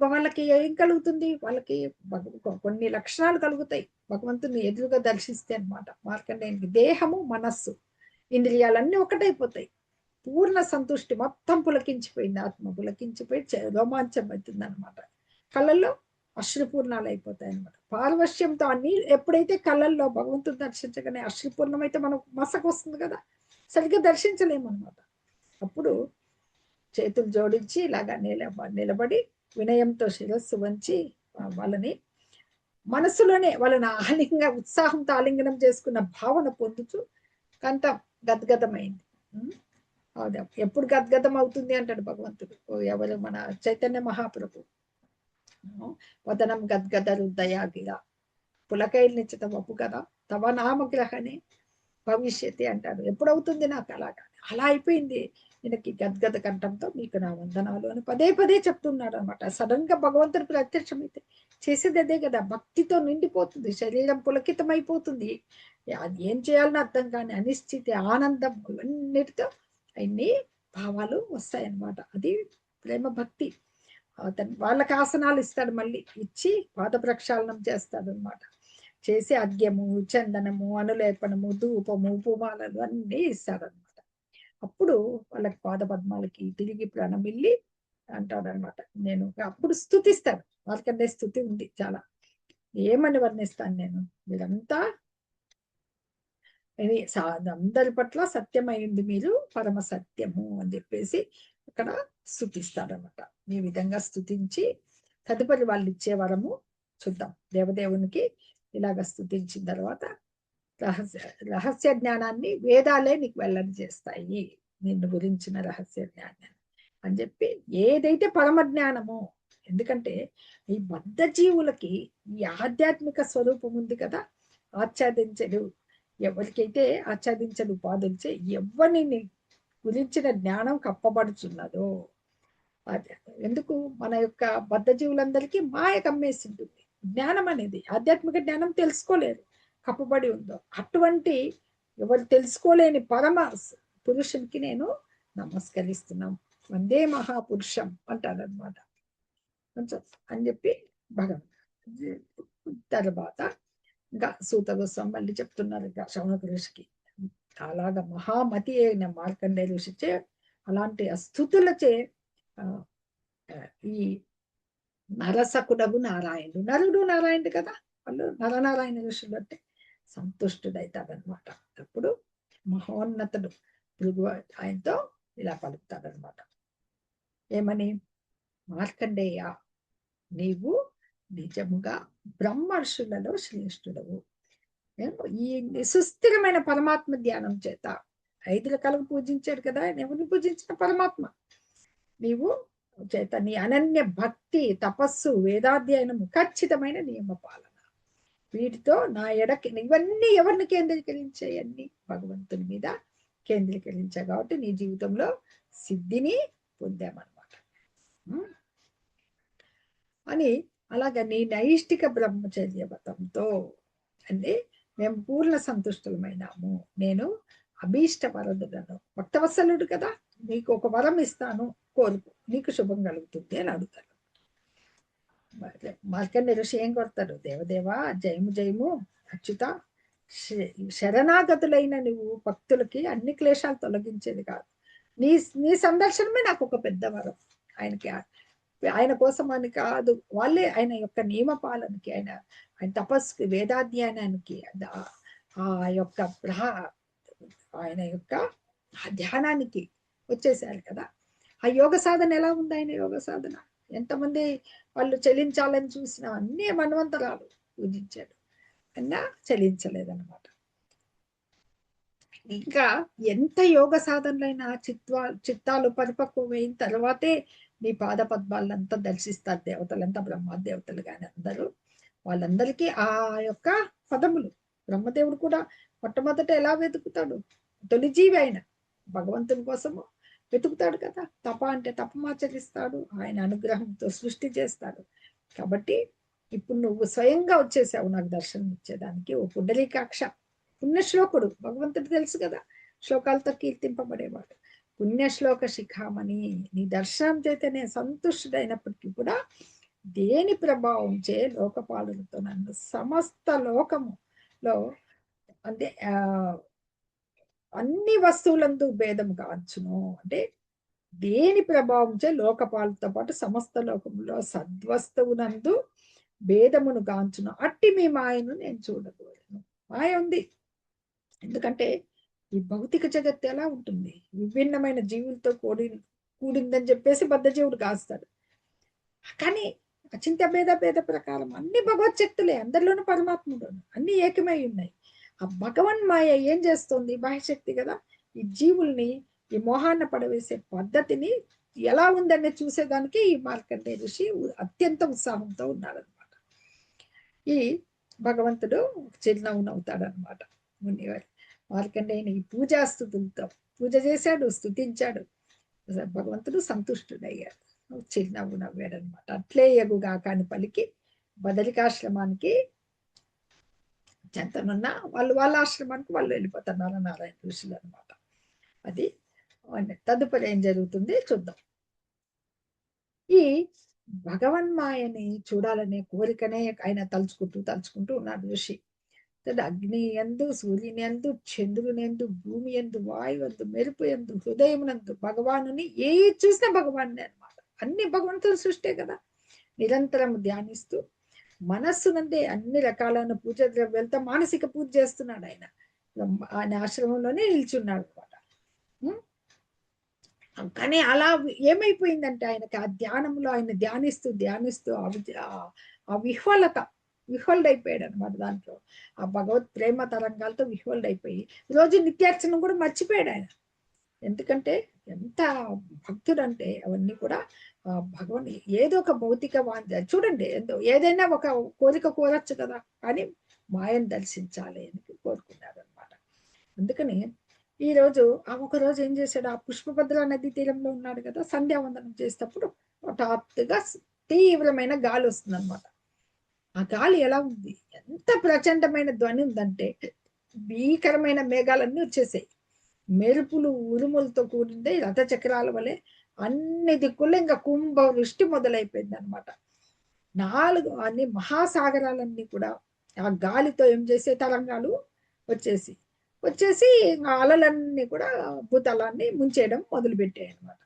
[SPEAKER 1] వాళ్ళకి ఏం కలుగుతుంది? వాళ్ళకి కొన్ని లక్షణాలు కలుగుతాయి భగవంతుని ఎదురుగా దర్శిస్తే అనమాట. మార్కండేయునికి దేహము, మనస్సు, ఇంద్రియాలన్నీ ఒకటైపోతాయి. పూర్ణ సంతుష్టి, మొత్తం పులకించిపోయింది. ఆత్మ పులకించిపోయి రోమాంచం అవుతుంది అనమాట. కళ్ళల్లో అశ్రుపూర్ణాలు అయిపోతాయి అనమాట. పారవశ్యంతో అన్ని ఎప్పుడైతే కళ్ళల్లో భగవంతుడు దర్శించగానే అశ్రుపూర్ణం అయితే మనకు మసకు వస్తుంది కదా, సరిగ్గా దర్శించలేమన్నమాట. అప్పుడు చేతులు జోడించి ఇలాగా నిలబడి వినయంతో శిరస్సు వంచి వాళ్ళని మనస్సులోనే వాళ్ళని ఉత్సాహంతో ఆలింగనం చేసుకున్న భావన పొందుతూ కంఠం గద్గదమైంది. ఎప్పుడు గద్గదం అవుతుంది అంటాడు భగవంతుడు. ఎవరు? మన చైతన్య మహాప్రభు. వదనం గద్గద హృదయాగిర పులకైలు నిశ్చిత వప్పు కదా తవ నామగ్రహణే భవిష్యతి అంటాడు. ఎప్పుడవుతుంది నాకు అలాగా? అలా అయిపోయింది ఈయనకి గద్గద కంఠంతో, మీకు నా వందనాలు అని పదే పదే చెప్తున్నాడు అనమాట. సడన్ గా భగవంతుడు ప్రత్యక్షమైతే చేసేది అదే కదా, భక్తితో నిండిపోతుంది, శరీరం పులకితమైపోతుంది. అది ఏం చేయాలని అర్థం కాని అనిశ్చితి, ఆనందం, అన్నిటితో అన్ని భావాలు వస్తాయన్నమాట. అది ప్రేమ భక్తి. అతను వాళ్ళకి ఆసనాలు ఇస్తాడు, మళ్ళీ ఇచ్చి పాద ప్రక్షాళనం చేస్తాడు అనమాట. చేసి అద్యము, చందనము, అనులేపనము, ధూపము, పూమాలలు అన్నీ ఇస్తాడనమాట. అప్పుడు వాళ్ళకి పాద పద్మాలకి తిరిగి ప్రణమిల్లి అంటాడనమాట. నేను అప్పుడు స్తుతిస్తాడు. వాళ్ళకంటే స్తుతి ఉంది చాలా. ఏమని వర్ణిస్తాను నేను? మీరంతా అందరి పట్ల సత్యమైంది, మీరు పరమ సత్యము అని చెప్పేసి అక్కడ స్తుతిస్తాడనమాట. ఈ విధంగా స్తుతించి తదుపరి వాళ్ళు ఇచ్చే వరము చూద్దాం. దేవదేవునికి ఇలాగ స్తుతించిన తర్వాత రహస్య జ్ఞానాన్ని వేదాలే నీకు వెల్లడి చేస్తాయి, నిన్ను గురించిన రహస్య జ్ఞానాన్ని అని చెప్పి. ఏదైతే పరమ జ్ఞానమో, ఎందుకంటే ఈ బద్ధ జీవులకి ఈ ఆధ్యాత్మిక స్వరూపం ఉంది కదా, ఆచ్ఛాదించడు ఎవరికైతే ఆచ్ఛాదించడు ఉపాధించే ఎవరిని గురించిన జ్ఞానం కప్పబడుచున్నదో, ఎందుకు మన యొక్క బద్ధ జీవులందరికీ మాయ కమ్మేసి ఉంటుంది. జ్ఞానం అనేది, ఆధ్యాత్మిక జ్ఞానం తెలుసుకోలేరు, కప్పబడి ఉందో. అటువంటి ఎవరు తెలుసుకోలేని పరమ పురుషునికి నేను నమస్కరిస్తున్నాం, వందే మహాపురుషం అంటారనమాట అని చెప్పి భగవంతుడు. తర్వాత ఇంకా సూత గోస్వామి మళ్ళీ చెప్తున్నారు ఇంకా శౌనక ఋషికి. అలాగా మహామతి అయిన మార్కండేయ ఋషిచే అలాంటి స్థుతులచే ఈ నరసకుడగు నారాయణుడు, నరుడు నారాయణుడు కదా, వాళ్ళు నరనారాయణ ఋషులు అంటే సంతుష్టుడైతాడనమాట. అప్పుడు మహోన్నతుడు భృగు ఆయనతో ఇలా పలుకుతాడనమాట. ఏమని? మార్కండేయ, నీవు నిజముగా బ్రహ్మర్షులలో శ్రేష్ఠుడవు. ఈ సుస్థిరమైన పరమాత్మ ధ్యానం చేత 5 రకాలుగా పూజించాడు కదా, ఆయన ఎవరిని పూజించిన పరమాత్మ. నీవు చేత నీ అనన్య భక్తి, తపస్సు, వేదాధ్యయనము, ఖచ్చితమైన నియమ పాలన, వీటితో నా ఎడకి ఇవన్నీ ఎవరిని కేంద్రీకరించాయి? అన్ని భగవంతుని మీద కేంద్రీకరించాయి. కాబట్టి నీ జీవితంలో సిద్ధిని పొందామన్నమాట. అని అలాగా నీ నైష్టిక బ్రహ్మచర్య వ్రతంతో అంటే మేము పూర్ణ సంతుష్టులమైనాము. నేను అభీష్ట వరదులను, భక్తవత్సలుడు కదా, నీకు ఒక వరం ఇస్తాను, కోరుకు, నీకు శుభం కలుగుతుంది అని అడుగుతాడు. మార్కండేయ ఋషి ఏం కొడతాడు? దేవదేవా జయము జయము అచ్యుత, శరణాగతులైన నువ్వు భక్తులకి అన్ని క్లేశాలు తొలగించేది కాదు, నీ నీ సందర్శనమే నాకు ఒక పెద్ద వరం. ఆయన కోసం అని కాదు, వాళ్ళే ఆయన యొక్క నియమ పాలనకి, ఆయన తపస్సుకి, వేదాధ్యయనానికి, ఆ యొక్క ఆయన యొక్క ధ్యానానికి వచ్చేసారు కదా. ఆ యోగ సాధన ఎలా ఉంది? ఆయన యోగ సాధన ఎంతమంది వాళ్ళు చెల్లించాలని చూసినా అన్ని మన్వంతరాలు పూజించాడు, అన్నా చెల్లించలేదన్నమాట. ఇంకా ఎంత యోగ సాధనలైనా చిత్తాలు పరిపక్వమైన తర్వాతే నీ పాద పద్మాలంతా దర్శిస్తారు దేవతలంతా, బ్రహ్మదేవతలు కానీ అందరూ. వాళ్ళందరికీ ఆ యొక్క పదములు, బ్రహ్మదేవుడు కూడా మొట్టమొదట ఎలా వెతుకుతాడు? తొలి జీవి ఆయన భగవంతుని కోసము వెతుకుతాడు కదా. తప అంటే తపమాచరిస్తాడు, ఆయన అనుగ్రహంతో సృష్టి చేస్తాడు. కాబట్టి ఇప్పుడు నువ్వు స్వయంగా వచ్చేసావు నాకు దర్శనం ఇచ్చేదానికి. ఓ పుండరీకాక్ష, పుణ్యశ్లోకుడు, భగవంతుడు తెలుసు కదా, శ్లోకాలతో కీర్తింపబడేవాడు. పుణ్యశ్లోక శిఖామణి, నీ దర్శనం చేతనే సంతుష్టుడైనప్పటికీ కూడా దేని ప్రభావం చే లోకపాలులతో నన్ను సమస్త లోకములో అంటే అన్ని వస్తువులందు భేదము కావచ్చును. అంటే దేని ప్రభావం చే లోకపాలతో పాటు సమస్త లోకములో సద్వస్తువునందు భేదమును గాంచును, అట్టి మీ మాయను నేను చూడకూడదు. మాయ ఉంది, ఎందుకంటే ఈ భౌతిక జగత్తు ఎలా ఉంటుంది? విభిన్నమైన జీవులతో కూడిందని చెప్పేసి బద్ధజీవుడు కాస్తాడు. కానీ అచింత్య భేద ప్రకారం అన్ని భగవత్ శక్తులే, అందరిలోనూ పరమాత్ముడు, అన్ని ఏకమై ఉన్నాయి. ఆ భగవన్ మాయ ఏం చేస్తుంది? బాహ్యశక్తి కదా, ఈ జీవుల్ని ఈ మోహాన్ని పడవేసే పద్ధతిని ఎలా ఉందని చూసేదానికి ఈ మార్కండేయ ఋషి అత్యంత ఉత్సాహంతో ఉన్నాడనమాట. ఈ భగవంతుడు చిరునవ్వు నవ్వుతాడనమాట. మునివారు మార్కండేయుని ఈ పూజాస్తుతులతో పూజ చేశాడు, స్తుతించాడు. భగవంతుడు సంతుష్టుడయ్యాడు, చిరునవ్వు నవ్వాడు అనమాట. అట్లే ఎగుగా కాని పలికి బదరికాశ్రమానికి చెంతనున్న వాళ్ళ ఆశ్రమానికి వాళ్ళు వెళ్ళిపోతున్నారు నారాయణ ఋషులు అనమాట. అది తదుపరి ఏం జరుగుతుంది చూద్దాం. ఈ భగవన్మాయని చూడాలనే కోరికనే ఆయన తలుచుకుంటూ ఉన్నాడు ఋషి. అగ్ని ఎందు, సూర్యుని ఎందు, చంద్రుని ఎందు, భూమి ఎందు, వాయువు ఎందు, మెరుపు ఎందు, హృదయమునందు భగవానుని ఏ చూసినా భగవాన్ని అనమాట. అన్ని భగవంతుని సృష్టే కదా. నిరంతరం ధ్యానిస్తూ మనస్సునందే అన్ని రకాలైన పూజ ద్రవ్యాలతో మానసిక పూజ చేస్తున్నాడు ఆయన. ఆయన ఆశ్రమంలోనే నిల్చున్నాడు అనమాట. కానీ అలా ఏమైపోయిందంటే ఆయనకి ఆ ధ్యానంలో ఆయన ధ్యానిస్తూ ఆ విహ్వలుడైపోయాడు అనమాట. దాంట్లో ఆ భగవత్ ప్రేమ తరంగాలతో విహ్వలుడైపోయి రోజు నిత్యార్చన కూడా మర్చిపోయాడు ఆయన. ఎందుకంటే ఎంత భక్తుడు అంటే అవన్నీ కూడా భగవాన్ ఏదో ఒక భౌతిక చూడండి, ఏదైనా ఒక కోరిక కోరచ్చు కదా, కానీ మాయను దర్శించాలి అని కోరుకున్నాడు అనమాట. అందుకని ఈ రోజు ఒక రోజు ఏం చేశాడు? ఆ పుష్పభద్ర నది తీరంలో ఉన్నాడు కదా, సంధ్యావందనం చేసేటప్పుడు హఠాత్తుగా తీవ్రమైన గాలి వస్తుంది అనమాట. ఆ గాలి ఎలా ఉంది? ఎంత ప్రచండమైన ధ్వని ఉందంటే భీకరమైన మేఘాలన్నీ వచ్చేసాయి. మెరుపులు ఉరుములతో కూడిందే రథచక్రాల వలె అన్ని దిక్కుల్లో ఇంకా కుంభవృష్టి మొదలైపోయింది అనమాట. అన్ని మహాసాగరాలన్నీ కూడా ఆ గాలితో ఏం చేసే తరంగాలు వచ్చేసి అలలన్నీ కూడా భూతలాన్ని ముంచేయడం మొదలుపెట్టాయి అనమాట.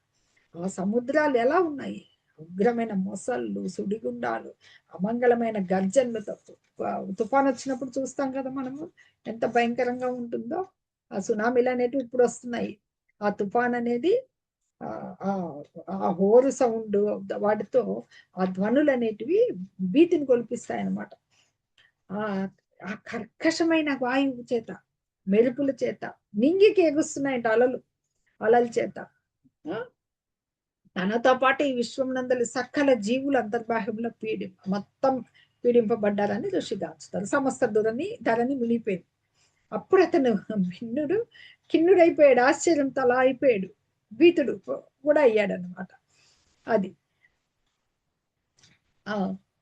[SPEAKER 1] ఆ సముద్రాలు ఎలా ఉన్నాయి? ఉగ్రమైన మొసళ్ళు, సుడిగుండాలు, అమంగళమైన గర్జనలతో. తుఫాన్ వచ్చినప్పుడు చూస్తాం కదా మనము, ఎంత భయంకరంగా ఉంటుందో. ఆ సునామీలు అనేటివి ఇప్పుడు వస్తున్నాయి. ఆ తుఫాన్ అనేది ఆ హోరు సౌండ్ వాటితో ఆ ధ్వనులు అనేటివి భీతిని కొలిపిస్తాయి అన్నమాట. ఆ కర్కశమైన వాయువు చేత మెరుపుల చేత నింగికి ఎగుస్తున్నాయంట అలల చేత. తనతో పాటు ఈ విశ్వం నందలి సకల జీవులు అంతర్బాహ్యంలో మొత్తం పీడింపబడ్డారని ఋషిగాంచుతారు. సమస్త ధరని మిలిపోయింది. అప్పుడు అతను కిన్నుడైపోయాడు, ఆశ్చర్యంతో అలా అయిపోయాడు, భీతుడు కూడా అయ్యాడు అనమాట. అది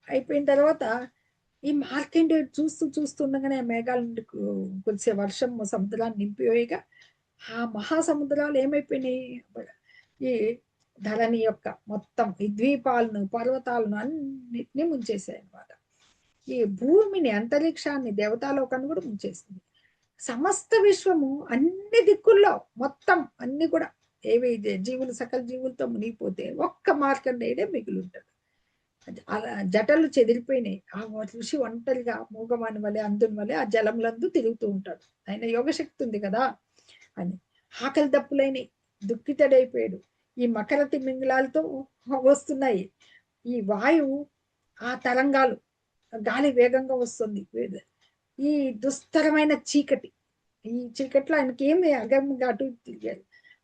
[SPEAKER 1] అయిపోయిన తర్వాత ఈ మార్కండేయుడు చూస్తుండగానే మేఘాల నుండి కొద్దిసే వర్షం సముద్రాన్ని నింపివేయగా ఆ మహాసముద్రాలు ఏమైపోయినాయి, ఈ ధరణి యొక్క మొత్తం ఈ ద్వీపాలను పర్వతాలను అన్నిటినీ ముంచేసాయి అనమాట. ఈ భూమిని, అంతరిక్షాన్ని, దేవతాలోకాన్ని కూడా ముంచేసింది. సమస్త విశ్వము అన్ని దిక్కుల్లో మొత్తం అన్ని కూడా ఏవి జీవులు సకల జీవులతో మునిగిపోతే ఒక్క మార్కండేయుడే మిగిలి ఉంటాడు. అలా జటలు చెదిరిపోయినాయి. ఆ ఋషి ఒంటరిగా మూగవాని వలె అందుని వలె ఆ జలములందు తిరుగుతూ ఉంటాడు. ఆయన యోగశక్తి ఉంది కదా అని. ఆకలి దప్పులైనవి, దుఃఖితుడైపోయాడు. ఈ మకర తిమింగళాలతో వస్తున్నాయి ఈ వాయువు, ఆ తరంగాలు, గాలి వేగంగా వస్తుంది. ఈ దుస్తరమైన చీకటి, ఈ చీకట్లో ఆయనకి ఏమి అగమ్యంగా అటు ఇటు తిరిగాడు.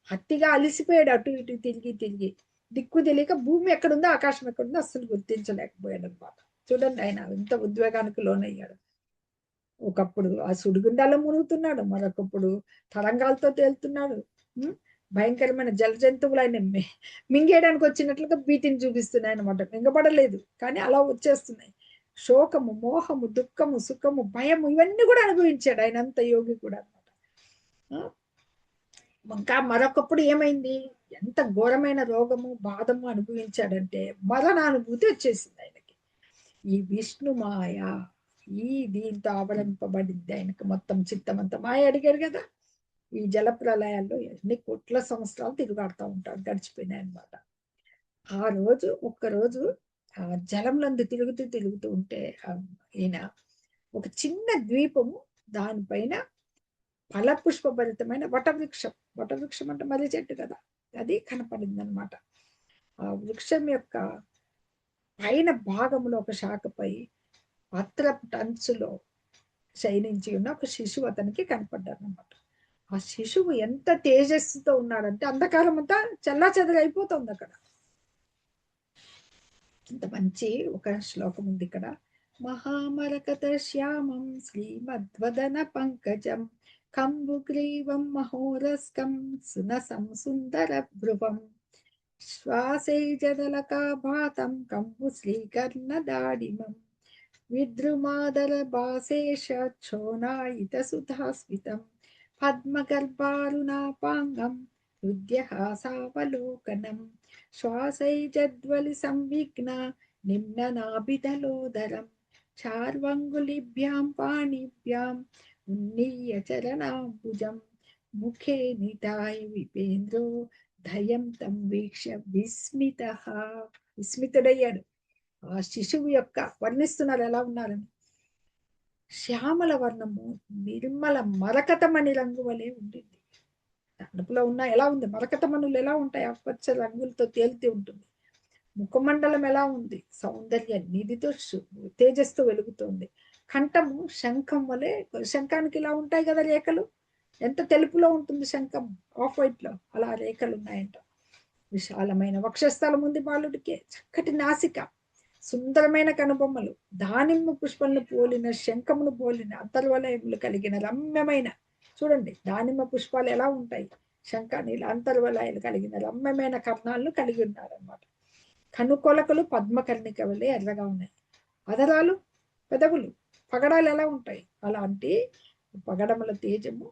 [SPEAKER 1] అతిగా అలిసిపోయాడు, అటు ఇటు తిరిగి దిక్కు తెలియక భూమి ఎక్కడుందో ఆకాశం ఎక్కడుందో అస్సలు గుర్తించలేకపోయాడు అనమాట. చూడండి ఆయన ఎంత ఉద్వేగానికి లోనయ్యాడు. ఒకప్పుడు ఆ సుడిగుండాల్లో మునుగుతున్నాడు, మరొకప్పుడు తరంగాలతో తేలుతున్నాడు. భయంకరమైన జల జంతువులు ఆయన మింగేయడానికి వచ్చినట్లుగా భీతిని చూపిస్తున్నాయి అనమాట. మింగబడలేదు కానీ అలా వచ్చేస్తున్నాయి. శోకము, మోహము, దుఃఖము, సుఖము, భయము ఇవన్నీ కూడా అనుభవించాడు ఆయన. అంత యోగి కూడా అనమాట. ఇంకా మరొకప్పుడు ఏమైంది, ఎంత ఘోరమైన రోగము, బాధము అనుభవించాడంటే మరణానుభూతి వచ్చేసింది ఆయనకి. ఈ విష్ణు మాయ, ఈ దీంతో ఆవరింపబడింది ఆయనకు. మొత్తం చిత్తం అంతా మాయ. అడిగారు కదా, ఈ జల ప్రళయాల్లో ఎన్ని కోట్ల సంవత్సరాలు తిరుగాడుతూ ఉంటాడు, గడిచిపోయినాయి అనమాట. ఆ రోజు ఒక్కరోజు ఆ జలంలందు తిరుగుతూ ఉంటే ఈయన ఒక చిన్న ద్వీపము, దానిపైన ఫలపుష్పభరితమైన వటవృక్షం అంటే మర్రి చెట్టు కదా, అది కనపడింది అనమాట. ఆ వృక్షం యొక్క పైన భాగంలో ఒక శాఖపై పత్రపు టంచులో శయనించి ఉన్న ఒక శిశువు అతనికి కనపడ్డారు అనమాట. ఆ శిశువు ఎంత తేజస్సుతో ఉన్నాడంటే అంధకారం అంతా చల్లా చెదరైపోతుంది అక్కడ. ఇంత మంచి ఒక శ్లోకం ఉంది ఇక్కడ. మహామరకత శ్యామం శ్రీమద్వదన పంకజం కంబుగ్రీవం మహోరస్కం సునసం సుందర భ్రువం శ్వాసైజదలకాభాతం కంబు శ్రీకర్ణదాడిమం విద్రుమాదర భాసేష ఛోనాయిత సుధాస్మితం పద్మగర్భారుణాపాంగం హృద్యహాసావలోకనం శ్వాసైజద్వలి సంవిఘ్న నిమ్ననాభిదలోదరం చార్వంగులిభ్యాం పాణిభ్యాం ఉన్నీయ చరణాంబుజం ముఖే నితాయ విపేంద్రో దయం తం వీక్ష విస్మితుడయ్యాడు. ఆ శిశువు యొక్క వర్ణిస్తున్నారు ఎలా ఉన్నారని. శ్యామల వర్ణము, నిర్మల మరకతమణి రంగు వలె ఉండింది. తణుపులో ఉన్న ఎలా ఉంది, మరకతమణులు ఎలా ఉంటాయి, ఆకుపచ్చ రంగులతో తేలితే ఉంటుంది. ముఖమండలం ఎలా ఉంది, సౌందర్య నిధితో తేజస్తో వెలుగుతోంది. కంఠము శంఖం వలె, శంఖానికి ఇలా ఉంటాయి కదా రేఖలు, ఎంత తెలుపులో ఉంటుంది శంఖం, ఆఫ్ వైట్ లో అలా రేఖలు ఉన్నాయంట. విశాలమైన వక్షస్థలం ఉంది బాలుడికి. చక్కటి నాసిక, సుందరమైన కనుబొమ్మలు, దానిమ్మ పుష్పంను పోలిన, శంఖమును పోలిన అంతర్వలయములు కలిగిన రమ్యమైన, చూడండి దానిమ్మ పుష్పాలు ఎలా ఉంటాయి, శంఖాన్ని అంతర్వలయాలు కలిగిన రమ్యమైన కర్ణాలను కలిగి ఉన్నారనమాట. కనుకొలకలు పద్మకర్ణిక వలె ఎర్రగా ఉన్నాయి. అదరాలు, పెదవులు, పగడాలు ఎలా ఉంటాయి అలాంటి పగడముల తేజము.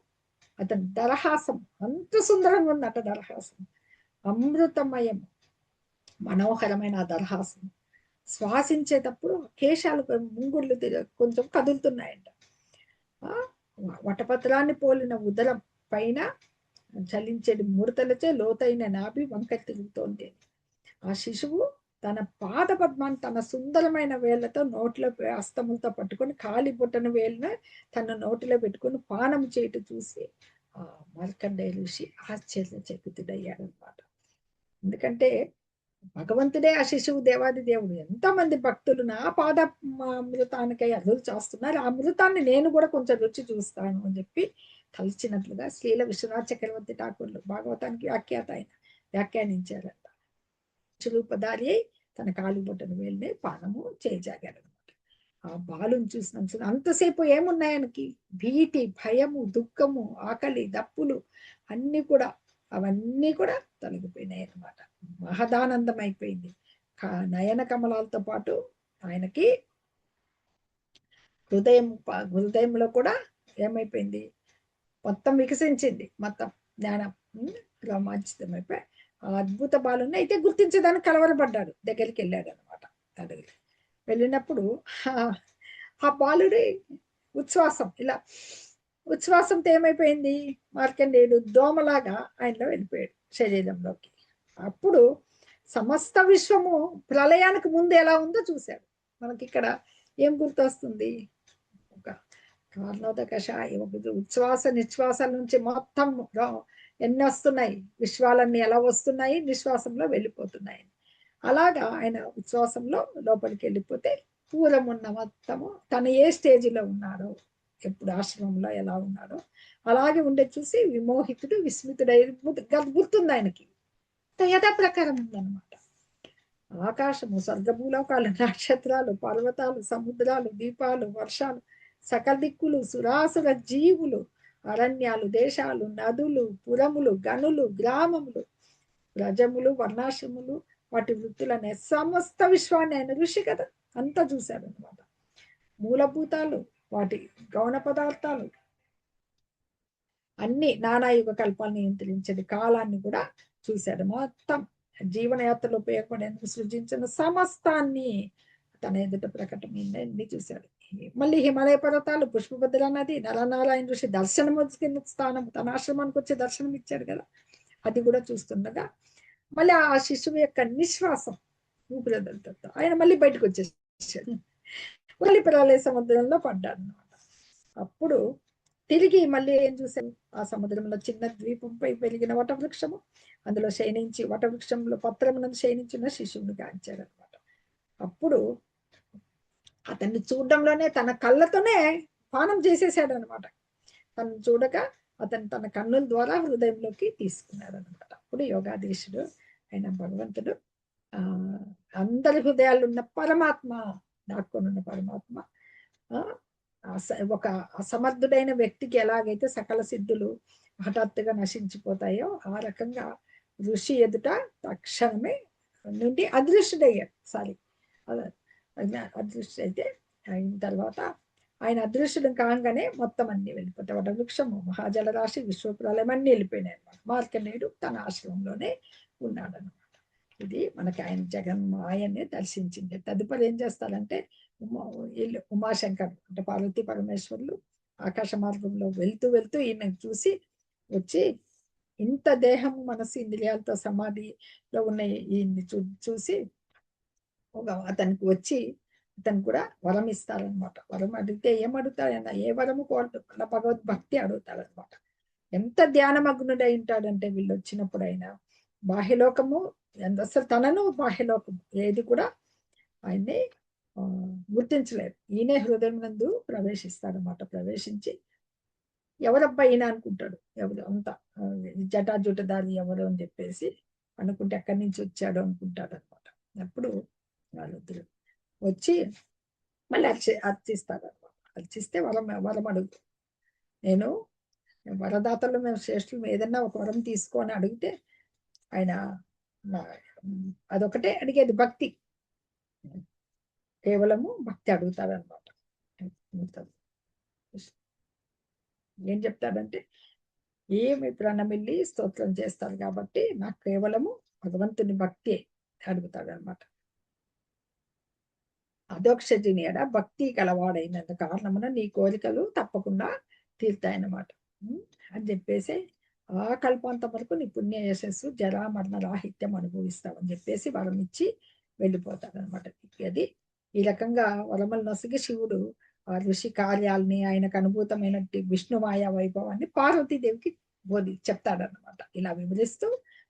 [SPEAKER 1] అతని దరహాసం అంత సుందరంగా ఉందట. దరహాసం అమృతమయం, మనోహరమైన ఆ దరహాసం. శ్వాసించేటప్పుడు కేశాలు ముంగుళ్ళు కొంచెం కదులుతున్నాయంట. వటపత్రాన్ని పోలిన ఉదరం పైన చలించేది ముడతలచే లోతైన నాభి వంక తిరుగుతోంది. ఆ శిశువు తన పాద పద్మాన్ని తన సుందరమైన వేళ్లతో నోట్లో అస్తములతో పట్టుకొని, కాలి బొట్టన వేలును తన నోటిలో పెట్టుకొని పానం చేయటం చూసి ఆ మార్కండేయ ఋషి ఆశ్చర్యచకితుడయ్యాడు అనమాట. ఎందుకంటే భగవంతుడే ఆ శిశువు, దేవాది దేవుడు. ఎంతమంది భక్తులు నా పాద అమృతానికై అరులు చేస్తున్నారు, ఆ అమృతాన్ని నేను కూడా కొంచెం రుచి చూస్తాను అని చెప్పి తలచినట్లుగా శ్రీల విశ్వనాథ చక్రవర్తి ఠాకూర్లు భాగవతానికి వ్యాఖ్యాత ఆయన వ్యాఖ్యానించారంట. రూపధారి అయి తన కాలు బొట్టను వేలిని పానము చేయజాగారనమాట. ఆ బాలుని చూసినాం అంతసేపు ఏమున్నాయనకి భీతి, భయము, దుఃఖము, ఆకలి, దప్పులు అన్ని కూడా అవన్నీ కూడా తొలగిపోయినాయి అన్నమాట. మహదానందం అయిపోయింది. నయన కమలాలతో పాటు ఆయనకి హృదయంలో కూడా ఏమైపోయింది, మొత్తం వికసించింది, మొత్తం జ్ఞానం రోమాంచితమైపోయి ఆ అద్భుత బాలుని అయితే గుర్తించడానికి కలవరపడ్డాడు. దగ్గరికి వెళ్ళాడు అనమాట. అడిగి వెళ్ళినప్పుడు ఆ బాలుడి ఉచ్ఛ్వాసంతో ఏమైపోయింది, మార్కండేయుడు దోమలాగా ఆయనలో వెళ్ళిపోయాడు శరీరంలోకి. అప్పుడు సమస్త విశ్వము ప్రళయానికి ముందు ఎలా ఉందో చూశాడు. మనకి ఇక్కడ ఏం గుర్తొస్తుంది, ఒక కారణోదక ఉచ్ఛ్వాస నిశ్వాసాల నుంచి మొత్తం ఎన్ని వస్తున్నాయి, విశ్వాలన్నీ ఎలా వస్తున్నాయి, నిశ్వాసంలో వెళ్ళిపోతున్నాయి. అలాగా ఆయన ఉచ్ఛ్వాసంలో లోపలికి వెళ్ళిపోతే పూర్వం ఉన్న మొత్తము తను ఏ స్టేజిలో ఉన్నాడో, ఎప్పుడు ఆశ్రమంలో ఎలా ఉన్నాడో అలాగే ఉండే చూసి విమోహితుడు విస్మితుడై గుర్తుంది ఆయనకి. యథా ప్రకారం ఉందన్నమాట. ఆకాశము, స్వర్గభూలోకాలు, నక్షత్రాలు, పర్వతాలు, సముద్రాలు, దీపాలు, వర్షాలు, సకల దిక్కులు, సురాసుర జీవులు, అరణ్యాలు, దేశాలు, నదులు, పురములు, గనులు, గ్రామములు, రజములు, వర్ణాశ్రములు, వాటి వృత్తులనే సమస్త విశ్వాన్ని ఆయన ఋషి కదా అంతా చూశాడు అనమాట. మూలభూతాలు, వాటి గౌణ పదార్థాలు అన్ని నానాయుగ కల్పాన్ని నియంత్రించేది కాలాన్ని కూడా చూశాడు. మొత్తం జీవనయాత్రలో ఉపయోగపడేందుకు సృజించిన సమస్తాన్ని తన ఎదుట ప్రకటమైంది చూశాడు. మళ్ళీ హిమాలయ పర్వతాలు, పుష్పభద్ర నది, నరనారాయణ ఋషి దర్శనం స్థానం, తన ఆశ్రమానికి వచ్చి దర్శనం ఇచ్చాడు కదా, అది కూడా చూస్తుండగా మళ్ళీ ఆ శిశువు యొక్క నిశ్వాసం ఊపిరితో ఆయన మళ్ళీ బయటకు వచ్చేసాడు. మళ్ళీ ప్రళయ సముద్రంలో పడ్డాడు అనమాట. అప్పుడు తిరిగి మళ్ళీ ఏం చూశాడు, ఆ సముద్రంలో చిన్న ద్వీపంపై పెరిగిన వటవృక్షము, అందులో శయనించి వటవృక్షంలో పత్రమునందు శయనించిన శిశువుని కాంచాడు అనమాట. అప్పుడు అతన్ని చూడడంలోనే తన కళ్ళతోనే పానం చేసేసాడు అనమాట. తను చూడక అతను తన కన్నుల ద్వారా హృదయంలోకి తీసుకున్నాడు అనమాట. అప్పుడు యోగాధీశుడు అయిన భగవంతుడు అందరి హృదయాలు ఉన్న పరమాత్మ, దాక్కునున్న పరమాత్మ ఒక అసమర్థుడైన వ్యక్తికి ఎలాగైతే సకల సిద్ధులు హఠాత్తుగా నశించిపోతాయో ఆ రకంగా ఋషి ఎదుట తక్షణమే నుండి అదృష్టుడయ్యాడు. అదృష్టి అయితే అయిన తర్వాత ఆయన అదృశ్యుడు కాగానే మొత్తం అన్ని వెళ్ళిపోతాయి. వటవృక్షము, మహాజలరాశి, విశ్వప్రలయం అన్ని వెళ్ళిపోయినాయి అనమాట. మార్కండేయుడు తన ఆశ్రమంలోనే ఉన్నాడు అనమాట. ఇది మనకి ఆయన జగన్మాయని దర్శించింది. తదుపరి ఏం చేస్తారంటే ఉమాశంకర్ అంటే పార్వతీ పరమేశ్వరులు ఆకాశ మార్గంలో వెళ్తూ ఈయన చూసి వచ్చి ఇంత దేహము, మనసు, ఇంద్రియాలతో సమాధిలో ఉన్న ఈయన్ని చూసి అతనికి వచ్చి అతను కూడా వరం ఇస్తారనమాట. వరం అడిగితే ఏమడుగుతాడన్నా, ఏ వరము కోరడు, అలా భగవద్భక్తి అడుగుతాడనమాట. ఎంత ధ్యానమగ్నుడై ఉంటాడంటే వీళ్ళు వచ్చినప్పుడు అయినా బాహ్యలోకము అసలు తనను బాహ్యలోకము ఏది కూడా ఆయన్ని గుర్తించలేదు. ఈయనే హృదయం నందు ప్రవేశిస్తాడనమాట. ప్రవేశించి ఎవరబ్బా ఈయన అనుకుంటాడు, ఎవరు అంతా జటాజుటదారి ఎవరు అని చెప్పేసి అనుకుంటే ఎక్కడి నుంచి వచ్చాడు అనుకుంటాడు అనమాట. అప్పుడు వాళ్ళిద్దరు వచ్చి మళ్ళీ అర్చిస్తారు అనమాట. అర్చిస్తే వరం అడుగుతాడు. నేను వరదాతలు మేము శ్రేష్ఠులు ఏదన్నా ఒక వరం తీసుకొని అడిగితే ఆయన అదొకటే అడిగేది, భక్తి, కేవలము భక్తి అడుగుతాడు అనమాట. ఏం చెప్తాడంటే ఏమి ప్రణమిల్లి స్తోత్రం చేస్తారు కాబట్టి నాకు కేవలము భగవంతుని భక్తి అడుగుతాడు అనమాట. అధోక్షజనీయడ భక్తి కలవాడైనంత కారణమున నీ కోరికలు తప్పకుండా తీరుతాయన్నమాట అని చెప్పేసి ఆ కల్పాంతం వరకు నీ పుణ్య యశస్సు జరా మరణ రాహిత్యం అనుభవిస్తావని చెప్పేసి వరం ఇచ్చి వెళ్ళిపోతాడు అనమాట. అది ఈ రకంగా వరమలు నొసిగి శివుడు ఆ ఋషి కార్యాలని, ఆయనకు అనుభూతమైన విష్ణుమాయా వైభవాన్ని పార్వతీదేవికి చెప్తాడనమాట. ఇలా వివరిస్తూ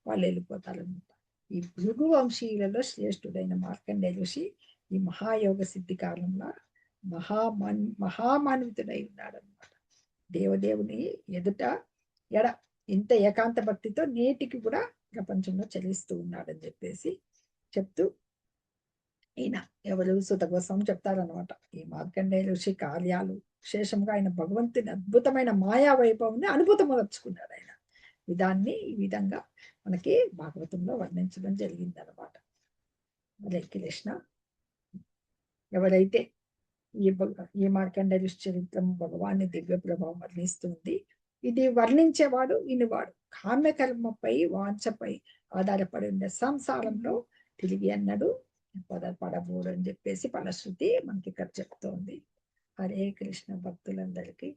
[SPEAKER 1] వాళ్ళు వెళ్ళిపోతారనమాట. ఈ భృగు వంశీయులలో శ్రేష్ఠుడైన మార్కండేయ ఋషి ఈ మహాయోగ సిద్ధి కాలంలో మహామాన్వితుడై ఉన్నాడు అనమాట. దేవదేవుని ఎదుట ఎడ ఇంత ఏకాంత భక్తితో నేటికి కూడా ప్రపంచంలో చలిస్తూ ఉన్నాడని చెప్పేసి చెప్తూ ఈయన ఎవరు సుత గోస్వామి చెప్తారనమాట. ఈ మార్కండేయ ఋషి కార్యాలు విశేషంగా ఆయన భగవంతుని అద్భుతమైన మాయా వైభవాన్ని అనుభూతమర్చుకున్నాడు. ఆయన విధాన్ని ఈ విధంగా మనకి భాగవతంలో వర్ణించడం జరిగింది అనమాట. హరే కృష్ణ. ఎవరైతే ఈ మార్కండేయ ఋషి చరిత్రం భగవాన్ని దివ్య ప్రభావం వర్ణిస్తుంది. ఇది వర్ణించేవాడు వినివాడు కామ్యకర్మపై వాంఛపై ఆధారపడి ఉండే సంసారంలో తిరిగి అన్నడు పడబోడు అని చెప్పేసి ఫలశ్రుతి మనకి ఇక్కడ చెప్తోంది. హరే కృష్ణ. భక్తులందరికీ